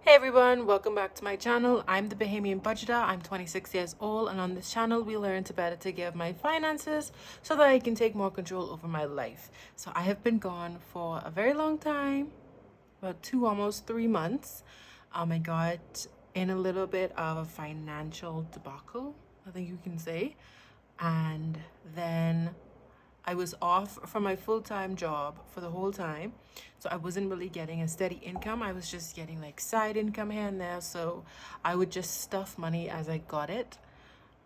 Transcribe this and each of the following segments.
Hey everyone, welcome back to my channel. I'm the Bahamian Budgeter. I'm 26 years old, and on this channel we learn to better take care of my finances so that I can take more control over my life. So I have been gone for a very long time, about almost 3 months. I got in a little bit of a financial debacle, I think you can say, and then I was off from my full-time job for the whole time, so I wasn't really getting a steady income. I was just getting like side income here and there, so I would just stuff money as I got it.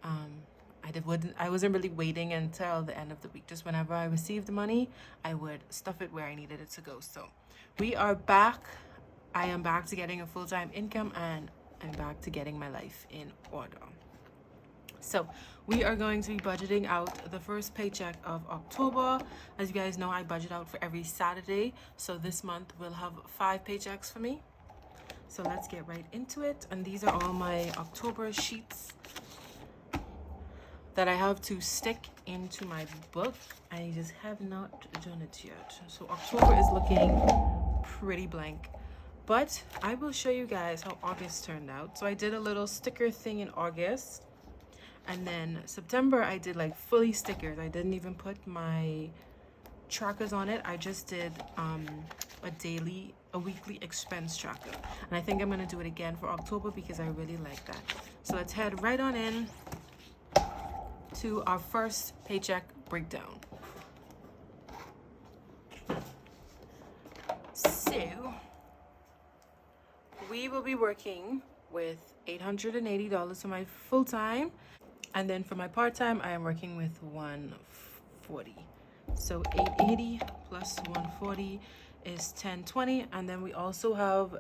I wasn't really waiting until the end of the week. Just whenever I received the money, I would stuff it where I needed it to go. So we are back. I am back to getting a full-time income, and I'm back to getting my life in order. So we are going to be budgeting out the first paycheck of October. As you guys know, I budget out for every Saturday. So this month we'll have 5 paychecks for me. So let's get right into it. And these are all my October sheets that I have to stick into my book. I just have not done it yet. So October is looking pretty blank. But I will show you guys how August turned out. So I did a little sticker thing in August. And then September, I did like fully stickers. I didn't even put my trackers on it. I just did a weekly expense tracker. And I think I'm going to do it again for October because I really like that. So let's head right on in to our first paycheck breakdown. So we will be working with $880 for my full-time. And then for my part-time, I am working with 140. So 880 plus 140 is 1020. And then we also have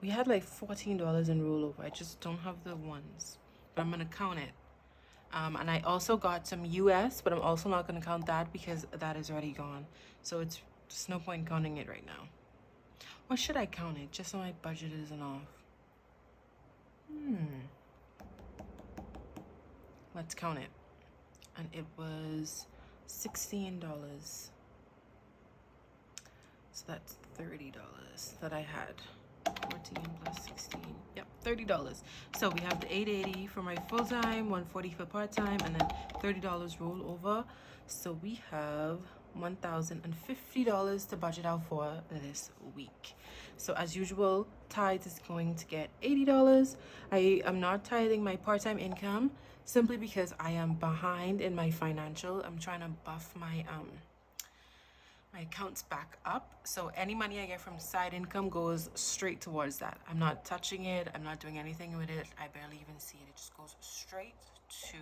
we had like $14 in rollover. I just don't have the ones, but I'm gonna count it. And I also got some US, but I'm also not gonna count that because that is already gone. So it's just no point counting it right now. Or should I count it just so my budget isn't off? Let's count it. And it was $16. So that's $30 that I had. 14 plus 16. Yep, $30. So we have the 880 for my full-time, 140 for part-time, and then $30 rollover. So we have $1,050 to budget out for this week. So as usual, tithe is going to get $80. I am not tithing my part-time income simply because I am behind in my financial. I'm trying to buff my my accounts back up. So any money I get from side income goes straight towards that. I'm not touching it. I'm not doing anything with it. I barely even see it. It just goes straight to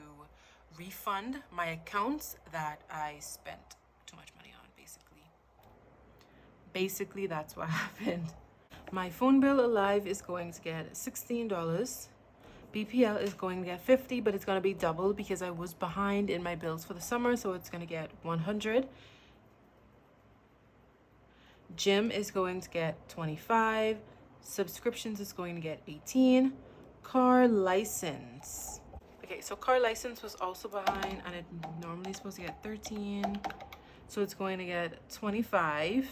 refund my accounts that I spent too much money on, basically. Basically, that's what happened. My phone bill alive is going to get $16. BPL is going to get $50, but it's going to be double because I was behind in my bills for the summer, so it's going to get $100. Gym is going to get $25. Subscriptions is going to get $18. Car license. Okay, so car license was also behind, and it normally is supposed to get $13. So it's going to get $25.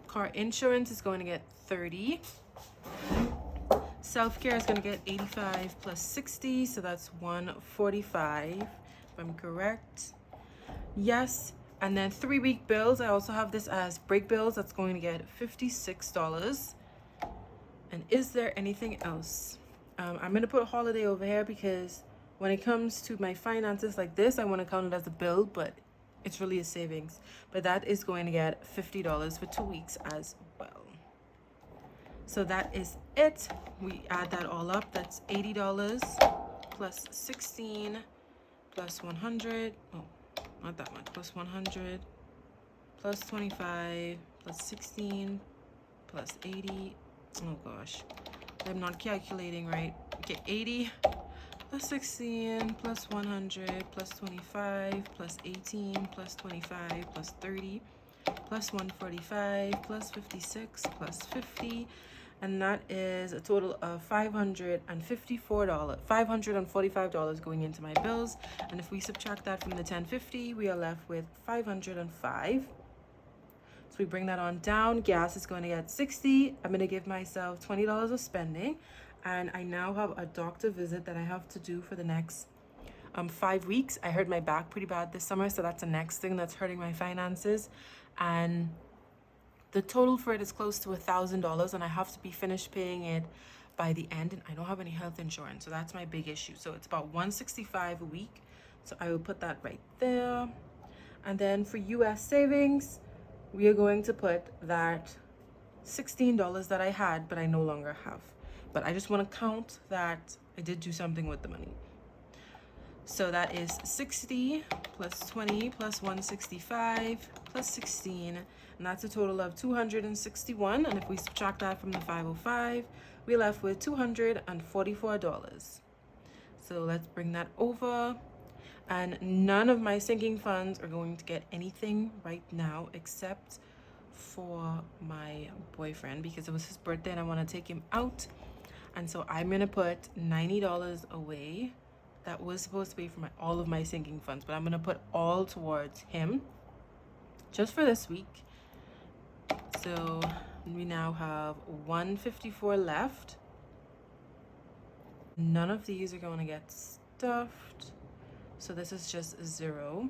Car insurance is going to get $30. Self-care is going to get $85 plus $60, so that's $145, if I'm correct. Yes, and then 3-week bills. I also have this as break bills. That's going to get $56. And is there anything else? I'm going to put a holiday over here because when it comes to my finances like this, I want to count it as a bill, but it's really a savings. But that is going to get $50 for 2 weeks as well. So that is it. We add that all up. That's $80 plus 16 plus 100. Oh, not that much. Plus 100 plus 25 plus 16 plus 80. Oh gosh, I'm not calculating right. Okay, 80 plus 16 plus 100 plus 25 plus 18 plus 25 plus 30 plus 145 plus 56 plus 50. And that is a total of $545 going into my bills. And if we subtract that from the $1050, we are left with $505. So we bring that on down. Gas is going to get 60. I'm going to give myself $20 of spending. And I now have a doctor visit that I have to do for the next 5 weeks. I hurt my back pretty bad this summer, so that's the next thing that's hurting my finances. And the total for it is close to $1,000, and I have to be finished paying it by the end, and I don't have any health insurance, so that's my big issue. So it's about $165 a week, so I will put that right there. And then for US savings, we are going to put that $16 that I had but I no longer have, but I just want to count that I did do something with the money. So that is 60 plus 20 plus 165 plus 16, and that's a total of 261. And if we subtract that from the 505, we're left with $244. So let's bring that over. And none of my sinking funds are going to get anything right now except for my boyfriend, because it was his birthday and I want to take him out. And so I'm going to put $90 away. That was supposed to be for all of my sinking funds, but I'm going to put all towards him just for this week. So we now have $154 left. None of these are going to get stuffed. So this is just 0.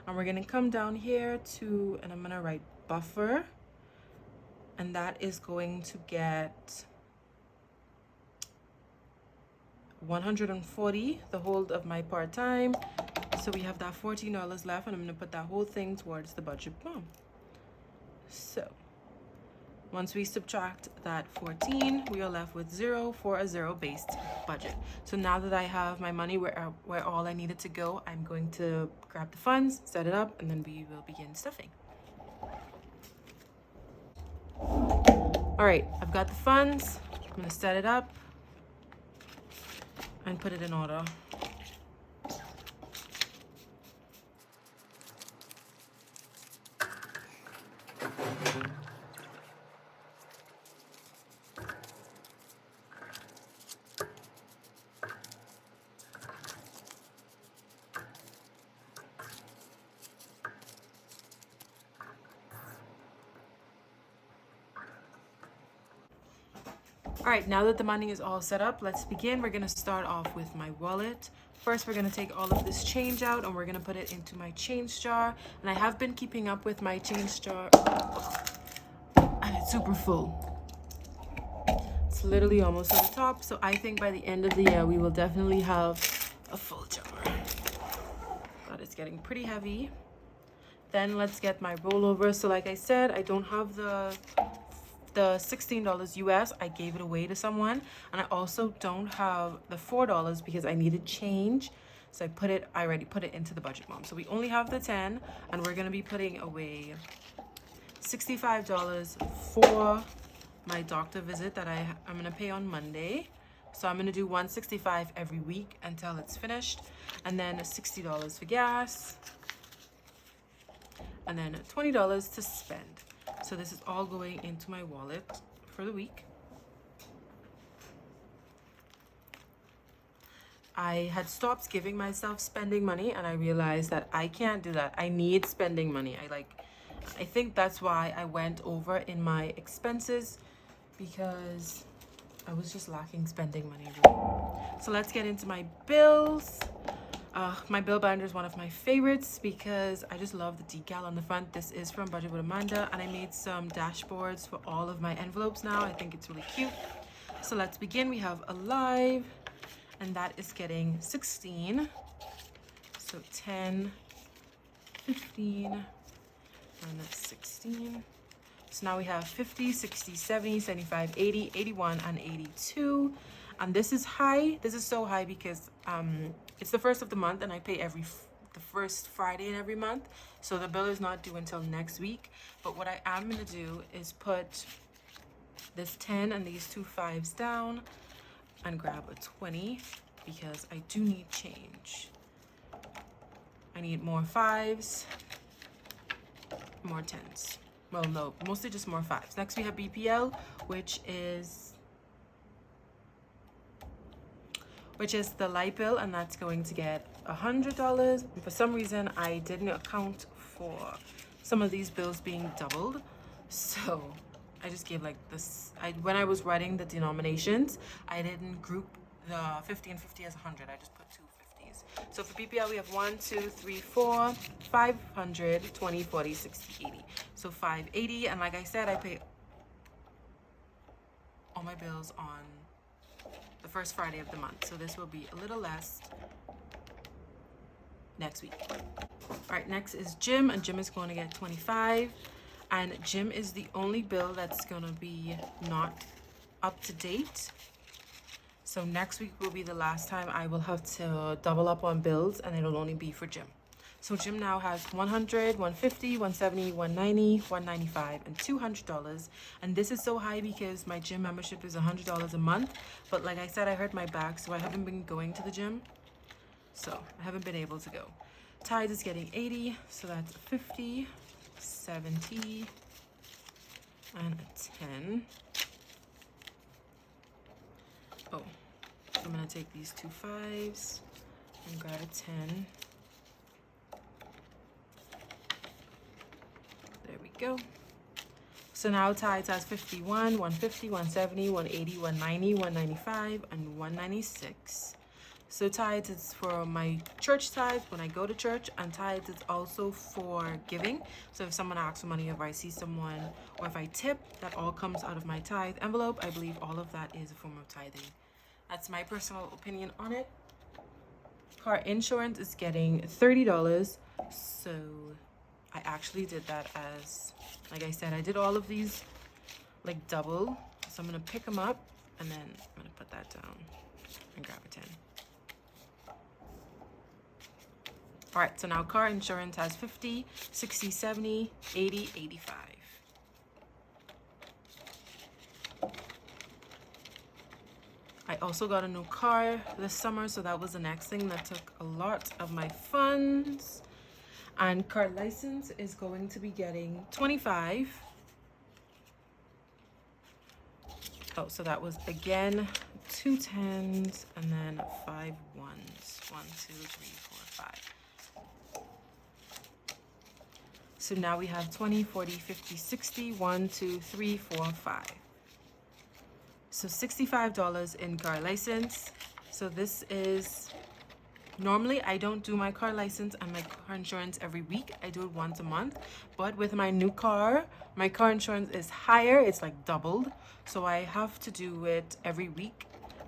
And we're going to come down here to, and I'm going to write buffer. And that is going to get 140, the whole of my part-time. So we have that $14 left, and I'm going to put that whole thing towards the budget bomb. So once we subtract that 14, we are left with 0 for a 0-based budget. So now that I have my money where all I needed to go, I'm going to grab the funds, set it up, and then we will begin stuffing. All right, I've got the funds. I'm going to set it up and put it in order. All right, now that the money is all set up, let's begin. We're gonna start off with my wallet. First, we're gonna take all of this change out and we're gonna put it into my change jar. And I have been keeping up with my change jar, and it's super full. It's literally almost at the top. So I think by the end of the year, we will definitely have a full jar. But it's getting pretty heavy. Then let's get my rollover. So like I said, I don't have the $16 US. I gave it away to someone, and I also don't have the $4 because I needed change, so I already put it into the budget mom. So we only have the 10, and we're gonna be putting away $65 for my doctor visit that I'm gonna pay on Monday. So I'm gonna do $165 every week until it's finished, and then $60 for gas, and then $20 to spend. So this is all going into my wallet for the week. I had stopped giving myself spending money, and I realized that I can't do that. I need spending money. I think that's why I went over in my expenses, because I was just lacking spending money. So let's get into my bills. My bill binder is one of my favorites because I just love the decal on the front. This is from Budget with Amanda, and I made some dashboards for all of my envelopes now. I think it's really cute. So let's begin. We have Alive, and that is getting 16. So 10, 15, and that's 16. So now we have 50, 60, 70, 75, 80, 81, and 82. And this is high. This is so high because it's the first of the month, and I pay the first Friday in every month. So the bill is not due until next week. But what I am going to do is put this 10 and these 2 5s down and grab a 20 because I do need change. I need more 5s, more 10s. Well, no, mostly just more 5s. Next we have BPL, which is the light bill, and that's going to get $100. For some reason, I didn't account for some of these bills being doubled. So I just gave like this. When I was writing the denominations, I didn't group the 50 and 50 as 100. I just put two 50s. So for PPL, we have 1, 2, 3, 4, 500, 20, 40, 60, 80. So 580. And like I said, I pay all my bills on the first Friday of the month. So this will be a little less next week. All right, next is gym, and gym is going to get 25. And gym is the only bill that's gonna be not up to date. So next week will be the last time I will have to double up on bills, and it'll only be for gym. So gym now has 100, 150, 170, 190, 195, and $200. And this is so high because my gym membership is $100 a month. But like I said, I hurt my back, so I haven't been going to the gym. So I haven't been able to go. Tithes is getting 80, so that's 50. 70 and a 10. Oh, so I'm gonna take these two 5s and grab a 10. There we go. So now tithes has 51, 150, 170, 180, 190, 195, and 196. So tithes is for my church tithes when I go to church, and tithes is also for giving. So if someone asks for money, if I see someone, or if I tip, that all comes out of my tithe envelope. I believe all of that is a form of tithing. That's my personal opinion on it. Car insurance is getting $30. So I actually did that as, like I said, I did all of these like double. So I'm gonna pick them up, and then I'm gonna put that down and grab a 10. All right, so now car insurance has 50, 60, 70, 80, 85. I also got a new car this summer, so that was the next thing that took a lot of my funds. And car license is going to be getting 25. Oh, so that was again 2 10s and then 5 1s. 1, 2, 3, 4, 5. So now we have 20, 40, 50, 60, 1, 2, 3, 4, 5. So $65 in car license. So this is, normally I don't do my car license and my car insurance every week. I do it once a month. But with my new car, my car insurance is higher. It's like doubled. So I have to do it every week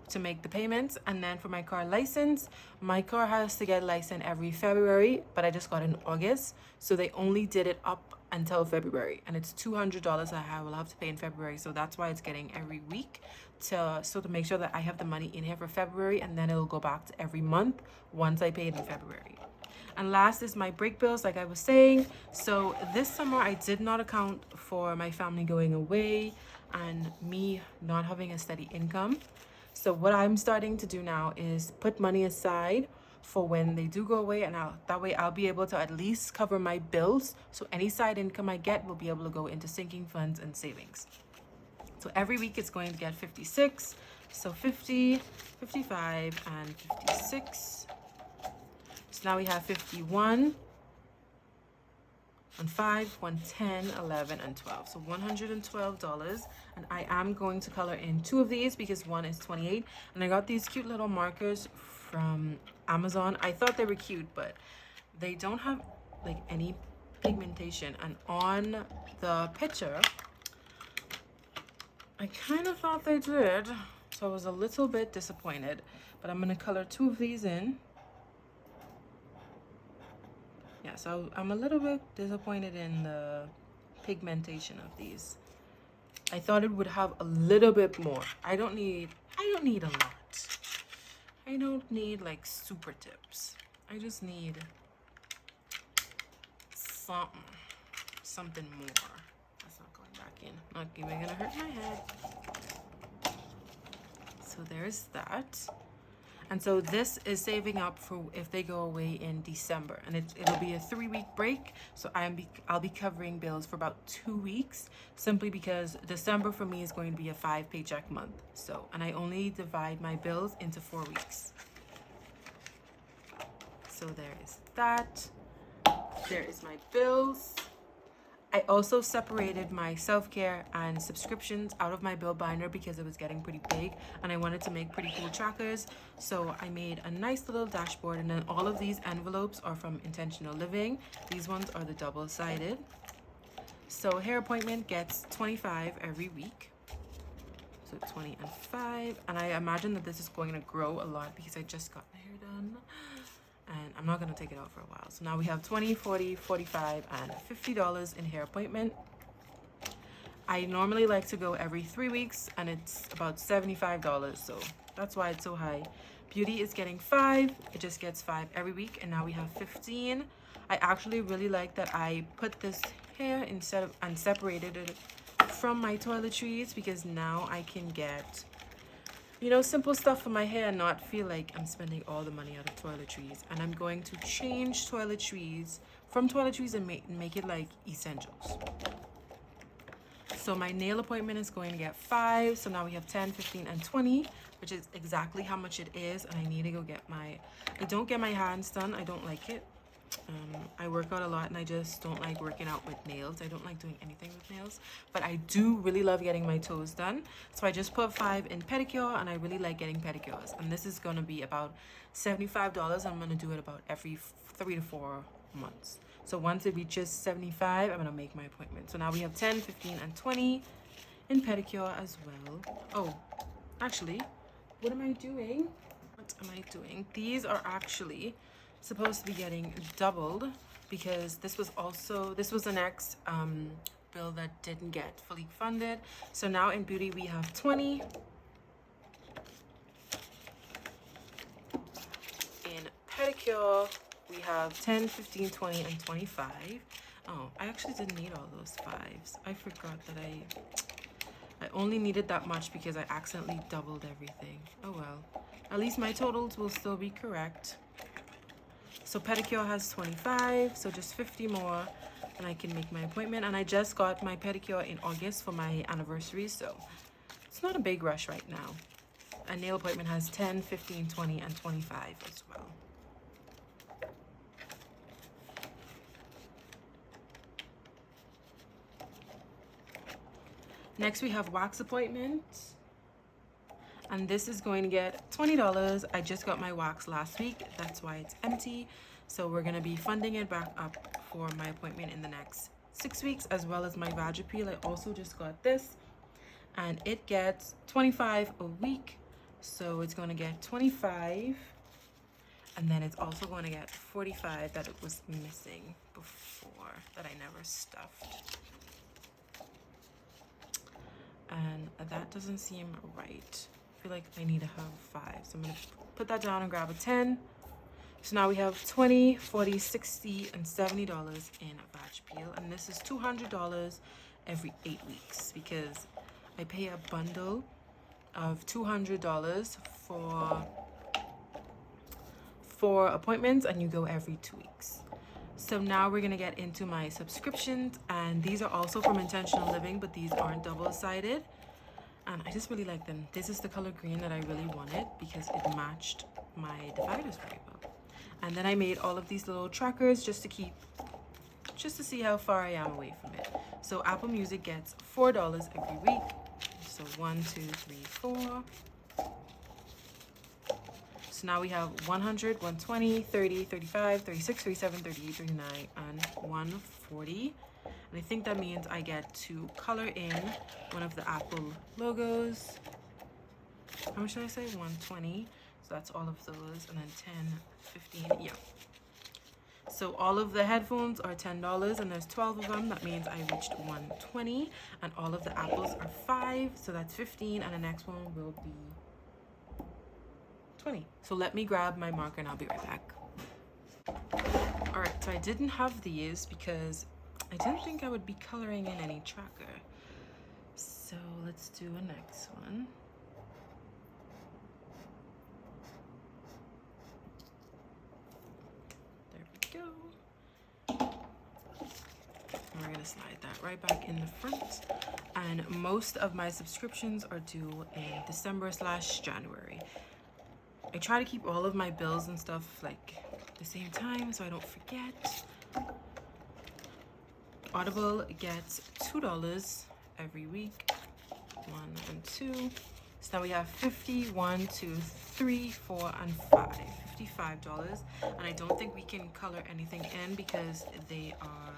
to make the payments. And then for my car license, my car has to get licensed every February, but I just got in August. So they only did it up until February, and it's $200 I will have to pay in February. So that's why it's getting every week to make sure that I have the money in here for February, and then it'll go back to every month once I pay it in February. And last is my break bills, like I was saying. So this summer I did not account for my family going away and me not having a steady income. So what I'm starting to do now is put money aside for when they do go away, and that way I'll be able to at least cover my bills. So any side income I get will be able to go into sinking funds and savings. So every week it's going to get 56. So 50, 55, and 56. So now we have 51, and 5, 110, 11, and 12. So $112. And I am going to color in 2 of these because one is 28. And I got these cute little markers from Amazon. I thought they were cute, but they don't have like any pigmentation. And on the picture, I kind of thought they did. So I was a little bit disappointed. But I'm going to color 2 of these in. Yeah, so I'm a little bit disappointed in the pigmentation of these. I thought it would have a little bit more. I don't need a lot. I don't need like super tips. I just need something more. That's not going back in. Not even gonna hurt my head. So there's that. And so this is saving up for if they go away in December, and it'll be a 3-week break. So I'll be covering bills for about 2 weeks, simply because December for me is going to be a 5 paycheck month. So, and I only divide my bills into 4 weeks. So there is that. There is my bills. I also separated my self-care and subscriptions out of my bill binder because it was getting pretty big and I wanted to make pretty cool trackers. So I made a nice little dashboard, and then all of these envelopes are from Intentional Living. These ones are the double-sided. So hair appointment gets 25 every week. So 20 and 5. And I imagine that this is going to grow a lot because I just got my hair done. And I'm not going to take it out for a while. So now we have 20, 40, 45, and $50 in hair appointment. I normally like to go every 3 weeks, and it's about $75. So that's why it's so high. Beauty is getting 5. It just gets 5 every week. And now we have 15. I actually really like that I put this hair instead of and separated it from my toiletries, because now I can get, you know, simple stuff for my hair and not feel like I'm spending all the money out of toiletries. And I'm going to change toiletries from toiletries and make it like essentials. So my nail appointment is going to get 5. So now we have 10, 15, and 20, which is exactly how much it is. And I need to go get I don't get my hands done. I don't like it. I work out a lot and I just don't like working out with nails. I don't like doing anything with nails, but I do really love getting my toes done. So I just put 5 in pedicure, and I really like getting pedicures. And this is going to be about $75. I'm going to do it about every 3 to 4 months. So once it reaches 75, I'm going to make my appointment. So now we have 10, 15, and 20 in pedicure as well. Oh, actually, what am I doing? What am I doing? These are actually supposed to be getting doubled because this was the next bill that didn't get fully funded. So now in beauty we have 20. In pedicure we have 10, 15, 20, and 25. Oh, I actually didn't need all those 5s. I forgot that I only needed that much because I accidentally doubled everything. Oh well, at least my totals will still be correct. So pedicure has 25, so just 50 more and I can make my appointment. And I just got my pedicure in August for my anniversary, so it's not a big rush right now. A nail appointment has 10, 15, 20, and 25 as well. Next we have wax appointment. And this is going to get $20. I just got my wax last week. That's why it's empty. So we're going to be funding it back up for my appointment in the next 6 weeks, as well as my vag appeal. I also just got this, and it gets 25 a week. So it's going to get 25. And then it's also going to get 45 that it was missing before, that I never stuffed. And that doesn't seem right. I feel like I need to have 5, so I'm gonna put that down and grab a 10. So now we have 20, 40, 60, and $70 in vag peel, and this is $200 every 8 weeks because I pay a bundle of $200 for appointments, and you go every 2 weeks. So now we're gonna get into my subscriptions, and these are also from Intentional Living, but these aren't double-sided. And I just really like them. This is the color green that I really wanted because it matched my dividers very well. And then I made all of these little trackers just to see how far I am away from it. So Apple Music gets $4 every week. So 1, 2, 3, 4. So now we have 100, 120, 30, 35, 36, 37, 38, 39, and 140. And I think that means I get to color in one of the Apple logos. How much did I say? 120. So that's all of those. And then 10, 15. Yeah. So all of the headphones are $10, and there's 12 of them. That means I reached 120. And all of the apples are 5. So that's 15. And the next one will be 20. So let me grab my marker and I'll be right back. All right. So I didn't have these because I didn't think I would be coloring in any tracker. So let's do a next one. There we go. And we're gonna slide that right back in the front. And most of my subscriptions are due in December/January. I try to keep all of my bills and stuff like the same time so I don't forget. Audible gets $2 every week. 1 and 2. So now we have 50, 1, 2, 3, 4, and 5. $55. And I don't think we can color anything in because they are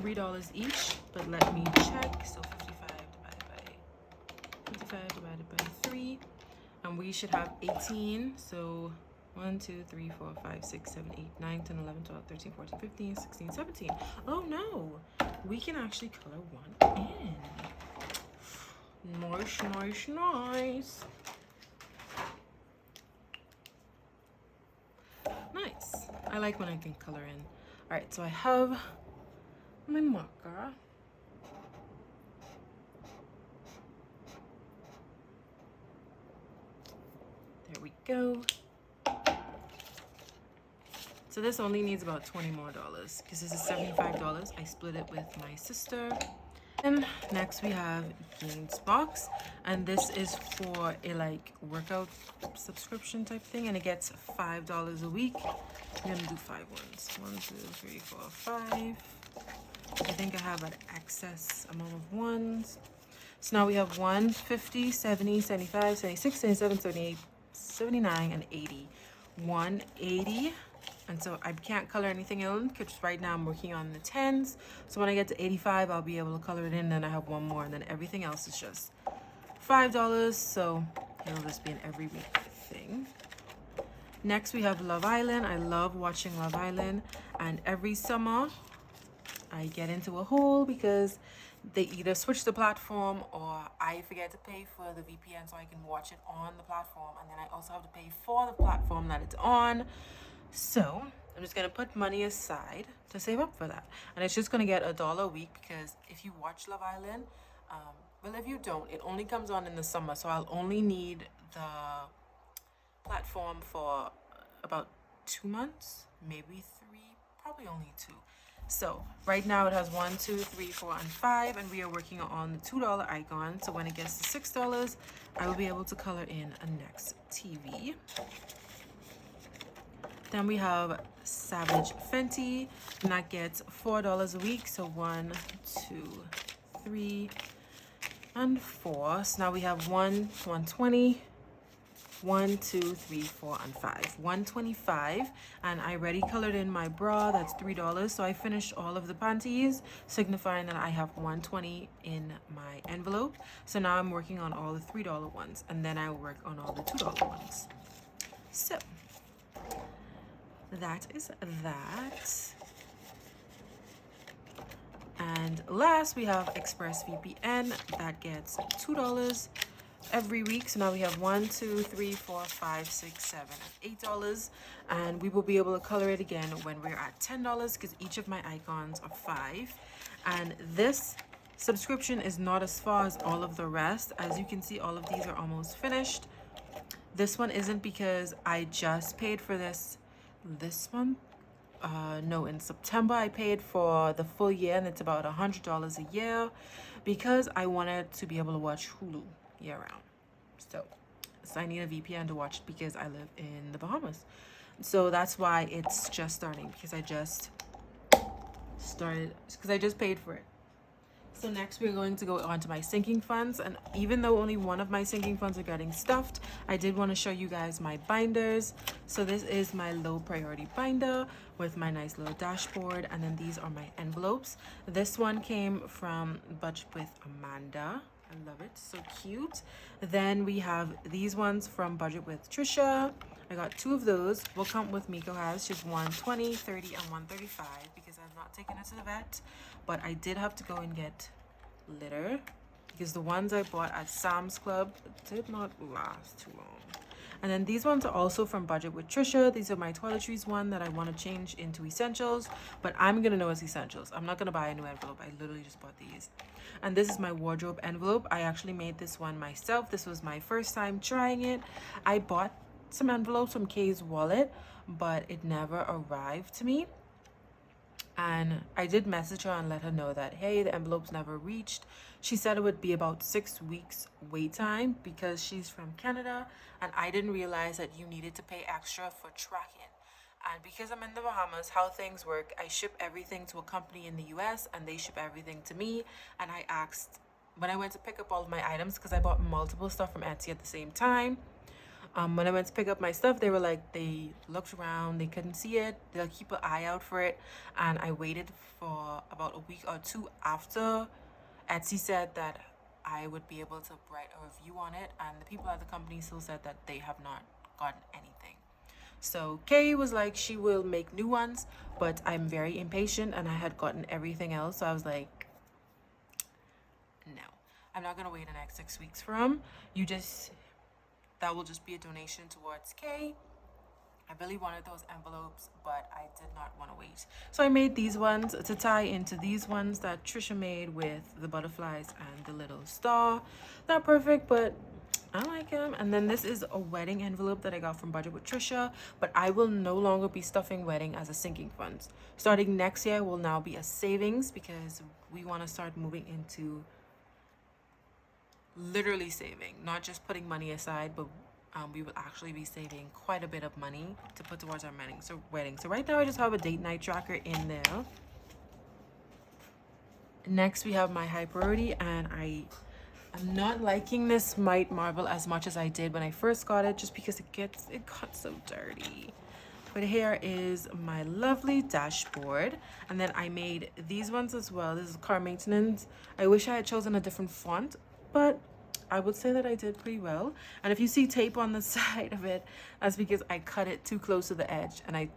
$3 each. But let me check. So 55 divided by 3. And we should have 18. So 1, 2, 3, 4, 5, 6, 7, 8, 9, 10, 11, 12, 13, 14, 15, 16, 17. Oh no, we can actually color one in. Nice, nice, nice. Nice. I like when I can color in. All right, so I have my marker. There we go. So this only needs about $20 more because this is $75. I split it with my sister. And next we have Gains Box, and this is for a like workout subscription type thing, and it gets $5 a week. I'm gonna do 5 ones. 1, 2, 3, 4, 5. I think I have an excess amount of ones. So now we have 1, 50, 70, 75, 76, 77, 78, 79, and 80. 180. And so I can't color anything in because right now I'm working on the 10s. So when I get to 85, I'll be able to color it in. Then I have one more, and then everything else is just $5. So it'll just be an every week thing. Next, we have Love Island. I love watching Love Island. And every summer, I get into a hole because they either switch the platform or I forget to pay for the VPN so I can watch it on the platform. And then I also have to pay for the platform that it's on. So I'm just gonna put money aside to save up for that, and it's just gonna get $1 a week because if you watch Love Island, well, if you don't, it only comes on in the summer, so I'll only need the platform for about 2 months, maybe 3, probably only 2. So right now it has 1, 2, 3, 4, and 5, and we are working on the $2 icon. So when it gets to $6, I will be able to color in a next TV. Then we have Savage Fenty, and that gets $4 a week. So 1, 2, 3, and 4. So now we have 120, 1, 2, 3, 4, and 5. 125, and I already colored in my bra. That's $3. So I finished all of the panties, signifying that I have 120 in my envelope. So now I'm working on all the $3 ones, and then I will work on all the $2 ones. So that is that. And last we have ExpressVPN, that gets $2 every week. So now we have 1, 2, 3, 4, 5, 6, 7, and $8, and we will be able to color it again when we're at $10 because each of my icons are 5. And this subscription is not as far as all of the rest. As you can see, all of these are almost finished. This one isn't because I just paid for this month. No, in September I paid for the full year, and it's about $100 a year because I wanted to be able to watch Hulu year round. So I need a VPN to watch it because I live in the Bahamas. So that's why it's just starting, because I just paid for it. So next we're going to go on to my sinking funds, and even though only one of my sinking funds are getting stuffed, I did want to show you guys my binders. So this is my low priority binder with my nice little dashboard, and then these are my envelopes. This one came from Budget with Amanda. I love it, so cute. Then we have these ones from Budget with Trisha. I got 2 of those. Will come with Miko has. She's 120, 30, and 135 because I've not taken it to the vet. But I did have to go and get litter because the ones I bought at Sam's Club did not last too long. And then these ones are also from Budget with Trisha. These are my toiletries one that I want to change into essentials, but I'm gonna know it's essentials. I'm not gonna buy a new envelope. I literally just bought these. And this is my wardrobe envelope. I actually made this one myself. This was my first time trying it. I bought some envelopes from kayswallet, but it never arrived to me. And I did message her and let her know that, hey, the envelopes never reached. She said it would be about 6 weeks wait time because she's from Canada, and I didn't realize that you needed to pay extra for tracking. And because I'm in the Bahamas, how things work, I ship everything to a company in the US and they ship everything to me. And I asked when I went to pick up all of my items, because I bought multiple stuff from Etsy at the same time. When I went to pick up my stuff, they were like, they looked around, they couldn't see it. They'll keep an eye out for it. And I waited for about a week or two after Etsy said that I would be able to write a review on it. And the people at the company still said that they have not gotten anything. So Kay was like, she will make new ones, but I'm very impatient and I had gotten everything else. So I was like, no, I'm not going to wait the next 6 weeks for them. That will just be a donation towards Kay. I really wanted those envelopes, but I did not want to wait. So I made these ones to tie into these ones that Trisha made with the butterflies and the little star. Not perfect, but I like them. And then this is a wedding envelope that I got from Budget with Trisha, but I will no longer be stuffing wedding as a sinking funds. Starting next year will now be a savings, because we want to start moving into literally saving, not just putting money aside, but we will actually be saving quite a bit of money to put towards our wedding. So right now I just have a date night tracker in there. Next we have my high priority, and I'm not liking this Might Marble as much as I did when I first got it, just because it got so dirty. But here is my lovely dashboard, and then I made these ones as well. This is car maintenance. I wish I had chosen a different font, but I would say that I did pretty well. And if you see tape on the side of it, that's because I cut it too close to the edge, and I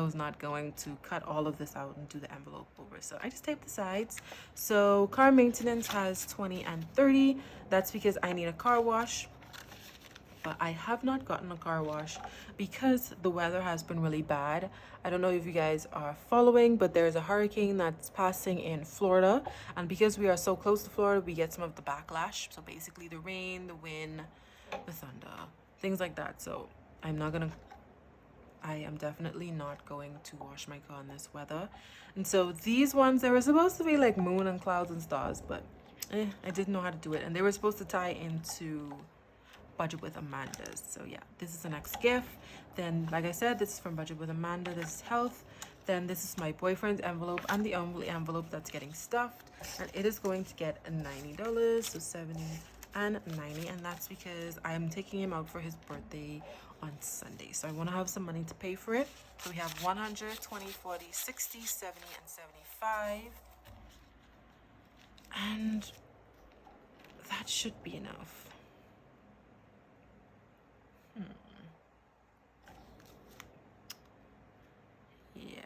was not going to cut all of this out and do the envelope over, so I just taped the sides. So car maintenance has 20 and 30. That's because I need a car wash, but I have not gotten a car wash because the weather has been really bad. I don't know if you guys are following, but there's a hurricane that's passing in Florida, and because we are so close to Florida, we get some of the backlash. So basically the rain, the wind, the thunder, things like that. So I am definitely not going to wash my car in this weather. And so these ones, they were supposed to be like moon and clouds and stars, but I didn't know how to do it. And they were supposed to tie into Budget with Amanda's. So yeah, this is the next gift. Then, like I said, this is from Budget with Amanda. This is health. Then this is my boyfriend's envelope and the only envelope that's getting stuffed. And it is going to get $90, so 70 and 90. And that's because I am taking him out for his birthday on Sunday. So I want to have some money to pay for it. So we have 100, 20, 40, 60, 70, and 75. And that should be enough. Yeah.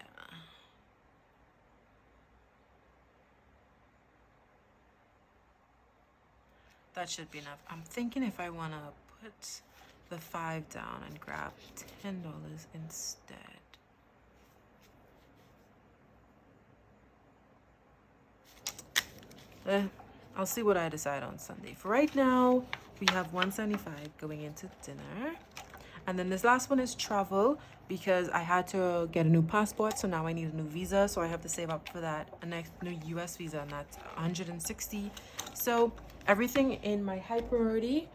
That should be enough. I'm thinking if I want to put the 5 down and grab $10 instead. I'll see what I decide on Sunday. For right now, we have $175 going into dinner. And then this last one is travel, because I had to get a new passport, so now I need a new visa, so I have to save up for that, a next new US visa, and that's $160. So everything in my high priority,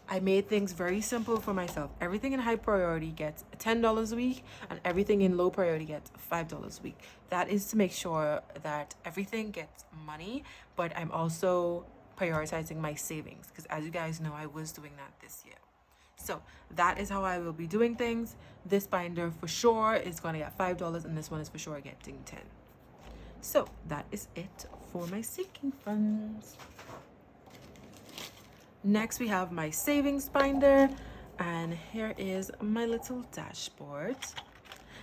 I made things very simple for myself. Everything in high priority gets $10 a week, and everything in low priority gets $5 a week. That is to make sure that everything gets money, but I'm also prioritizing my savings, because as you guys know, I was doing that this year. So that is how I will be doing things. This binder for sure is going to get $5, and this one is for sure getting 10. So that is it for my sinking funds. Next we have my savings binder, and here is my little dashboard.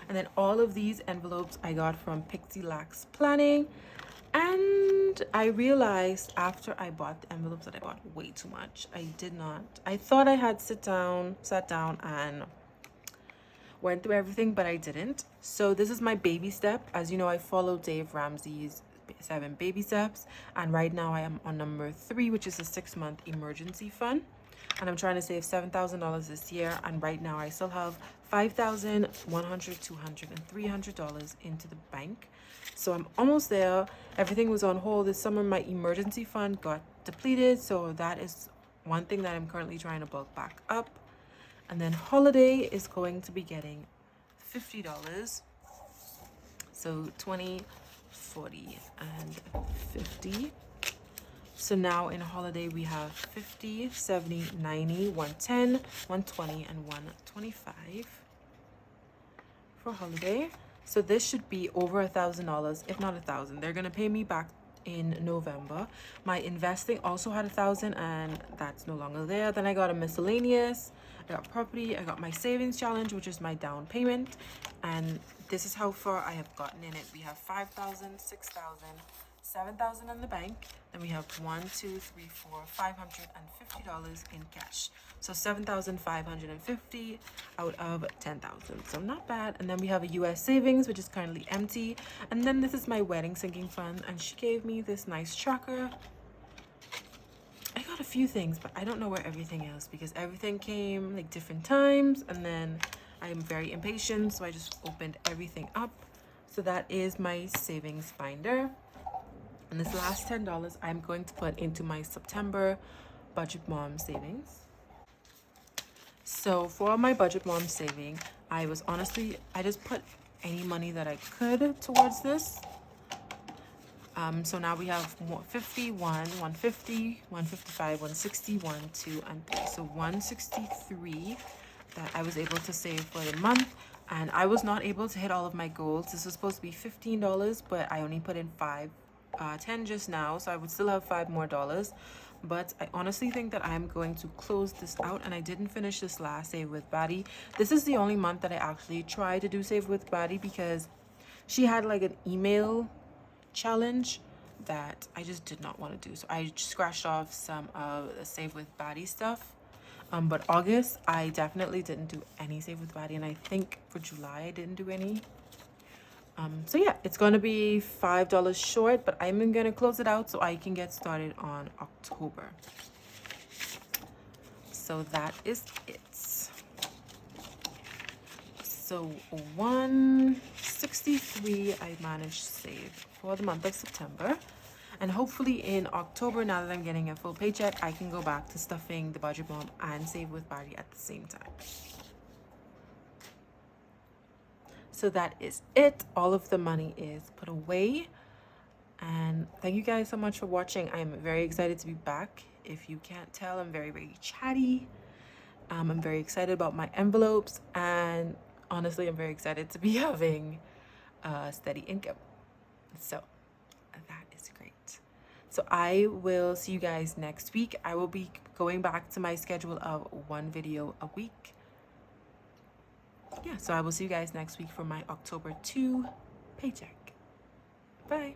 And then all of these envelopes I got from Pixielacksplanning. And I realized after I bought the envelopes that I bought way too much. I thought I had sat down and went through everything, but I didn't. So this is my baby step. As you know, I follow Dave Ramsey's 7 baby steps, and right now I am on number 3, which is a 6-month emergency fund, and I'm trying to save $7,000 this year. And right now I still have $5,000, $100, $200, and $300 into the bank. So I'm almost there. Everything was on hold this summer. My emergency fund got depleted, so that is one thing that I'm currently trying to bulk back up. And then holiday is going to be getting $50. So 20, 40, and 50. So now in holiday we have 50, 70, 90, 110, 120, and 125 for holiday. So this should be over $1,000, if not $1,000. They're gonna pay me back in November. My investing also had $1,000, and that's no longer there. Then I got a miscellaneous, I got property, I got my savings challenge, which is my down payment, and this is how far I have gotten in it. We have 5,000, 6,000, 7,000 in the bank. Then we have $550 in cash. So 7,550 out of 10,000. So not bad. And then we have a US savings, which is currently empty. And then this is my wedding sinking fund, and she gave me this nice tracker. I got a few things, but I don't know where everything is because everything came like different times, and then I am very impatient, so I just opened everything up. So that is my savings binder. And this last $10 I'm going to put into my September Budget Mom savings. So for my Budget Mom saving, I just put any money that I could towards this. So now we have 51, 150, 155, 160, 1, 2, and 3. So 163 that I was able to save for the month. And I was not able to hit all of my goals. This was supposed to be $15, but I only put in 10 just now, so I would still have $5 more. But I honestly think that I'm going to close this out, and I didn't finish this last Save with Baddie. This is the only month that I actually tried to do Save with Baddie because she had like an email challenge that I just did not want to do. So I scratched off some of the Save with Baddie stuff. But August, I definitely didn't do any Save with Baddie, and I think for July I didn't do any. So yeah, it's gonna be $5 short, but I'm gonna close it out so I can get started on October. So that is it. So 163 I managed to save for the month of September. And hopefully in October, now that I'm getting a full paycheck, I can go back to stuffing the Budget Mom and Save with Baddie at the same time. So that is it. All of the money is put away. And thank you guys so much for watching. I am very excited to be back. If you can't tell, I'm very, very chatty. I'm very excited about my envelopes. And honestly, I'm very excited to be having a steady income. So that is great. So I will see you guys next week. I will be going back to my schedule of 1 video a week. Yeah, so I will see you guys next week for my October 2 paycheck. Bye.